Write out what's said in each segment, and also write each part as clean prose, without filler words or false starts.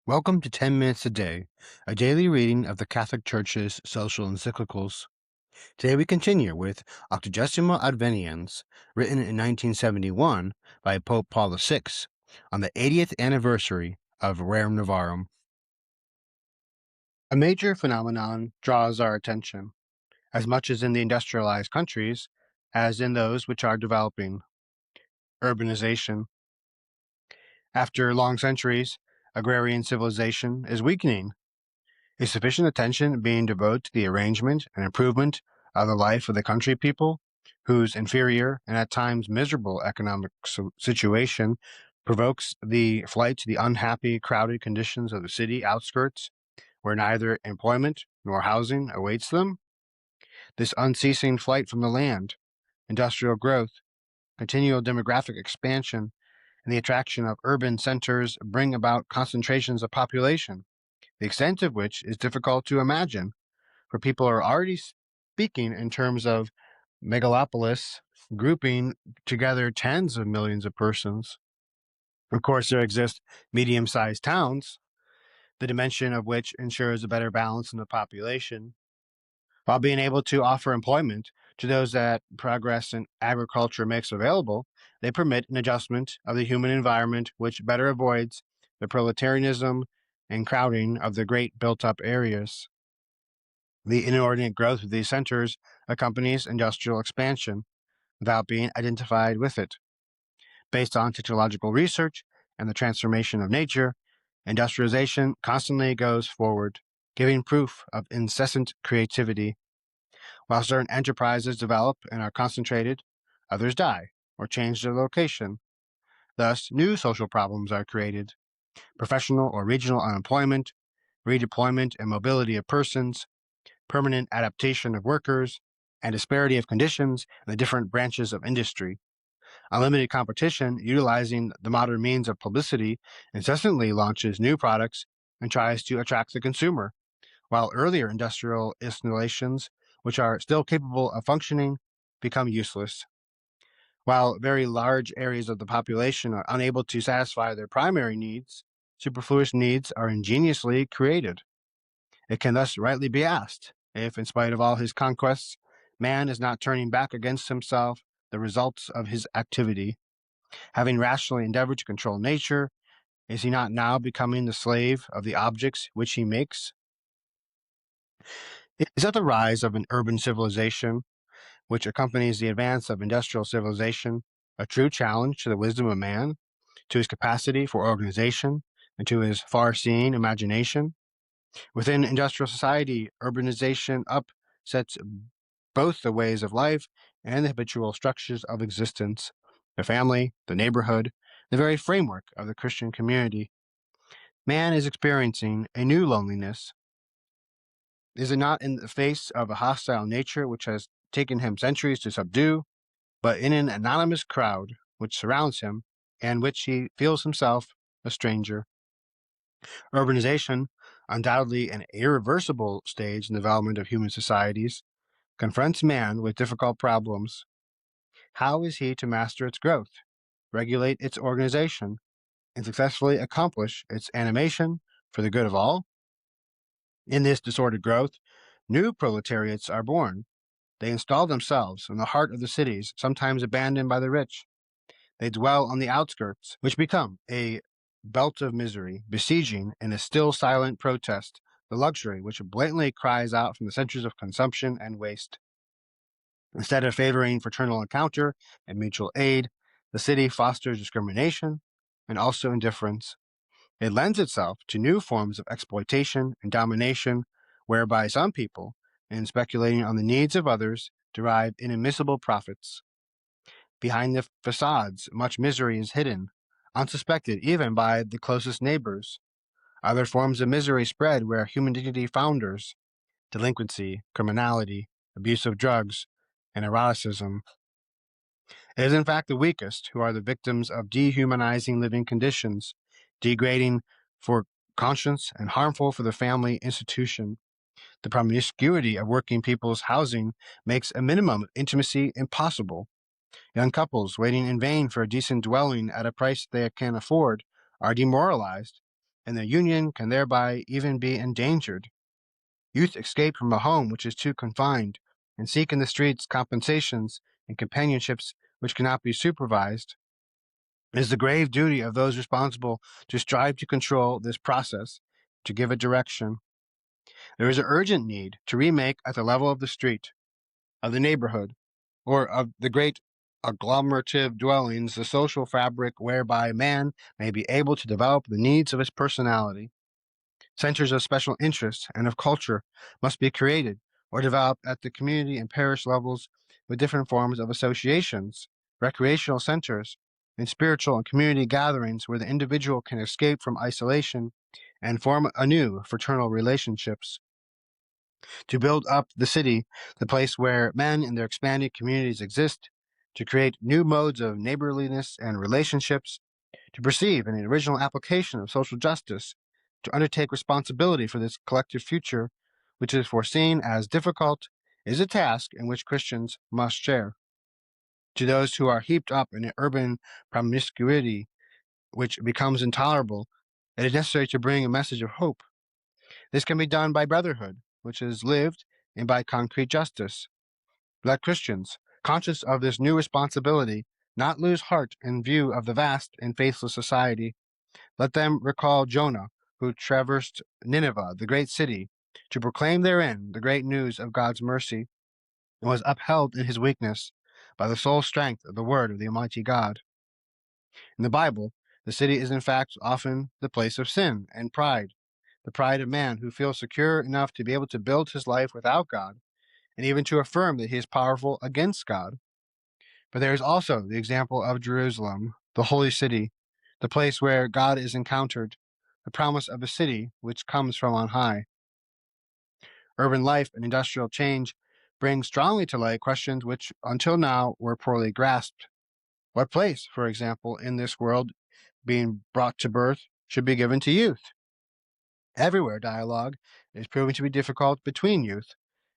Welcome to 10 Minutes a Day, a daily reading of the Catholic Church's social encyclicals. Today we continue with Octogesima Adveniens, written in 1971 by Pope Paul VI, on the 80th anniversary of Rerum Novarum. A major phenomenon draws our attention, as much as in the industrialized countries as in those which are developing: urbanization. After long centuries, agrarian civilization is weakening. Is sufficient attention being devoted to the arrangement and improvement of the life of the country people, whose inferior and at times miserable economic situation provokes the flight to the unhappy, crowded conditions of the city outskirts, where neither employment nor housing awaits them? This unceasing flight from the land, industrial growth, continual demographic expansion, and the attraction of urban centers bring about concentrations of population, the extent of which is difficult to imagine, for people are already speaking in terms of megalopolis, grouping together tens of millions of persons. Of course, there exist medium-sized towns, the dimension of which ensures a better balance in the population, while being able to offer employment to those that progress in agriculture makes available. They permit an adjustment of the human environment which better avoids the proletarianism and crowding of the great built-up areas. The inordinate growth of these centers accompanies industrial expansion without being identified with it. Based on technological research and the transformation of nature, industrialization constantly goes forward, giving proof of incessant creativity. While certain enterprises develop and are concentrated, others die or change their location. Thus, new social problems are created: professional or regional unemployment, redeployment and mobility of persons, permanent adaptation of workers, and disparity of conditions in the different branches of industry. Unlimited competition, utilizing the modern means of publicity, incessantly launches new products and tries to attract the consumer, while earlier industrial installations, which are still capable of functioning, become useless. While very large areas of the population are unable to satisfy their primary needs, superfluous needs are ingeniously created. It can thus rightly be asked if, in spite of all his conquests, man is not turning back against himself the results of his activity. Having rationally endeavored to control nature, is he not now becoming the slave of the objects which he makes? Is that the rise of an urban civilization, which accompanies the advance of industrial civilization, a true challenge to the wisdom of man, to his capacity for organization, and to his far-seeing imagination? Within industrial society, urbanization upsets both the ways of life and the habitual structures of existence, the family, the neighborhood, the very framework of the Christian community. Man is experiencing a new loneliness. Is it not in the face of a hostile nature which has taken him centuries to subdue, but in an anonymous crowd which surrounds him and which he feels himself a stranger? Urbanization, undoubtedly an irreversible stage in the development of human societies, confronts man with difficult problems. How is he to master its growth, regulate its organization, and successfully accomplish its animation for the good of all? In this disordered growth, new proletariats are born. They install themselves in the heart of the cities, sometimes abandoned by the rich. They dwell on the outskirts, which become a belt of misery, besieging in a still silent protest the luxury which blatantly cries out from the centers of consumption and waste. Instead of favoring fraternal encounter and mutual aid, the city fosters discrimination and also indifference. It lends itself to new forms of exploitation and domination, whereby some people, in speculating on the needs of others, derive inadmissible profits. Behind the facades, much misery is hidden, unsuspected even by the closest neighbors. Other forms of misery spread where human dignity founders: delinquency, criminality, abuse of drugs, and eroticism. It is in fact the weakest who are the victims of dehumanizing living conditions, degrading for conscience and harmful for the family institution. The promiscuity of working people's housing makes a minimum of intimacy impossible. Young couples waiting in vain for a decent dwelling at a price they can afford are demoralized and their union can thereby even be endangered. Youth escape from a home which is too confined, and seek in the streets compensations and companionships which cannot be supervised. It is the grave duty of those responsible to strive to control this process, to give it direction. There is an urgent need to remake at the level of the street, of the neighborhood, or of the great agglomerative dwellings the social fabric whereby man may be able to develop the needs of his personality. Centers of special interest and of culture must be created or developed at the community and parish levels with different forms of associations, recreational centers, and spiritual and community gatherings where the individual can escape from isolation and form anew fraternal relationships. To build up the city, the place where men in their expanding communities exist, to create new modes of neighborliness and relationships, to perceive an original application of social justice, to undertake responsibility for this collective future, which is foreseen as difficult, is a task in which Christians must share. To those who are heaped up in an urban promiscuity which becomes intolerable, it is necessary to bring a message of hope. This can be done by brotherhood, which is lived, and by concrete justice. Let Christians, conscious of this new responsibility, not lose heart in view of the vast and faithless society. Let them recall Jonah, who traversed Nineveh, the great city, to proclaim therein the great news of God's mercy, and was upheld in his weakness by the sole strength of the word of the Almighty God. In the Bible, the city is in fact often the place of sin and pride, the pride of man who feels secure enough to be able to build his life without God, and even to affirm that he is powerful against God. But there is also the example of Jerusalem, the holy city, the place where God is encountered, the promise of a city which comes from on high. Urban life and industrial change bring strongly to light questions which until now were poorly grasped. What place, for example, in this world being brought to birth should be given to youth? Everywhere dialogue is proving to be difficult between youth,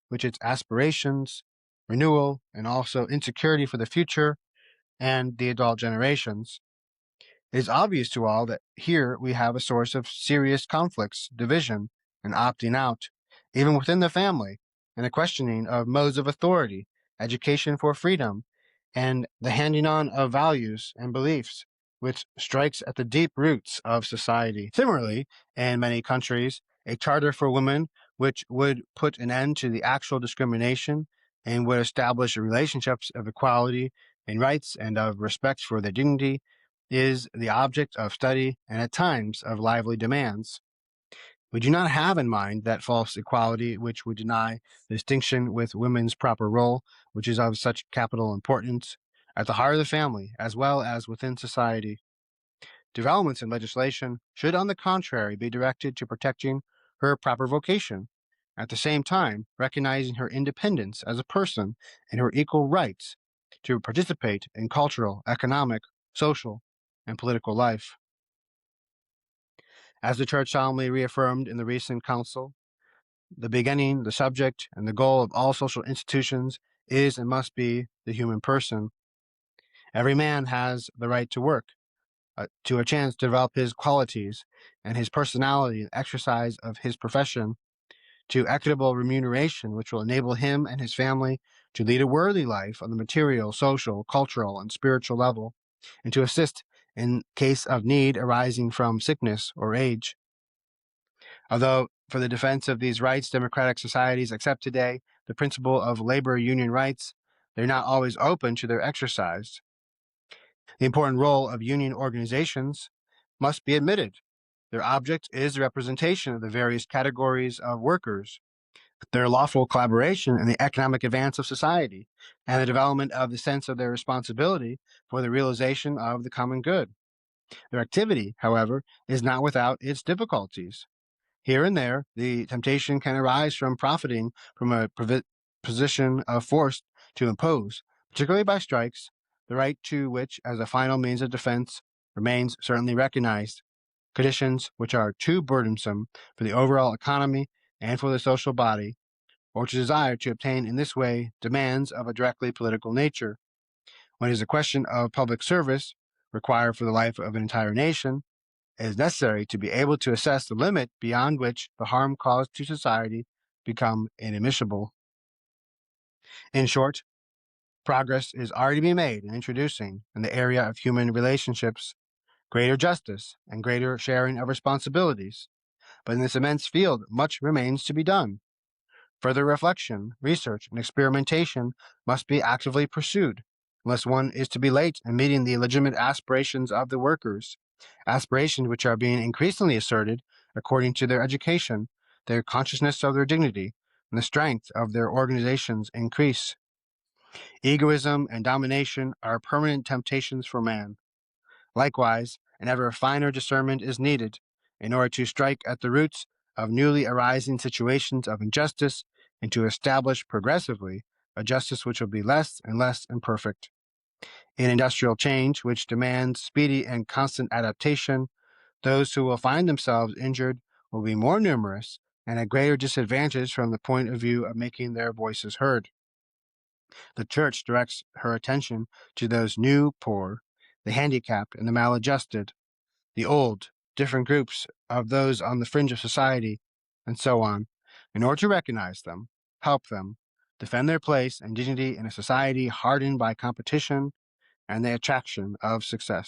which its aspirations, renewal, and also insecurity for the future and the adult generations. It is obvious to all that here we have a source of serious conflicts, division, and opting out, even within the family, and a questioning of modes of authority, education for freedom, and the handing on of values and beliefs, which strikes at the deep roots of society. Similarly, in many countries, a charter for women which would put an end to the actual discrimination and would establish relationships of equality in rights and of respect for their dignity is the object of study and at times of lively demands. We do not have in mind that false equality which would deny the distinction with women's proper role, which is of such capital importance, at the heart of the family as well as within society. Developments in legislation should, on the contrary, be directed to protecting her proper vocation, at the same time recognizing her independence as a person and her equal rights to participate in cultural, economic, social, and political life. As the Church solemnly reaffirmed in the recent council, the beginning, the subject, and the goal of all social institutions is and must be the human person. Every man has the right to work, to a chance to develop his qualities and his personality and exercise of his profession, to equitable remuneration which will enable him and his family to lead a worthy life on the material, social, cultural, and spiritual level, and to assist in case of need arising from sickness or age. Although for the defense of these rights democratic societies accept today the principle of labor union rights, they're not always open to their exercise. The important role of union organizations must be admitted. Their object is the representation of the various categories of workers, their lawful collaboration in the economic advance of society, and the development of the sense of their responsibility for the realization of the common good. Their activity, however, is not without its difficulties. Here and there, the temptation can arise from profiting from a position of force to impose, particularly by strikes, the right to which, as a final means of defense, remains certainly recognized, conditions which are too burdensome for the overall economy and for the social body, or to desire to obtain in this way demands of a directly political nature. When it is a question of public service, required for the life of an entire nation, It is necessary to be able to assess the limit beyond which the harm caused to society become inadmissible. In short, progress is already being made in introducing, in the area of human relationships, greater justice and greater sharing of responsibilities. But in this immense field, much remains to be done. Further reflection, research, and experimentation must be actively pursued, unless one is to be late in meeting the legitimate aspirations of the workers, aspirations which are being increasingly asserted according to their education, their consciousness of their dignity, and the strength of their organizations increase. Egoism and domination are permanent temptations for man. Likewise, an ever finer discernment is needed in order to strike at the roots of newly arising situations of injustice and to establish progressively a justice which will be less and less imperfect. In industrial change, which demands speedy and constant adaptation, those who will find themselves injured will be more numerous and at greater disadvantage from the point of view of making their voices heard. The Church directs her attention to those new poor, the handicapped and the maladjusted, the old, different groups of those on the fringe of society, and so on, in order to recognize them, help them, defend their place and dignity in a society hardened by competition and the attraction of success.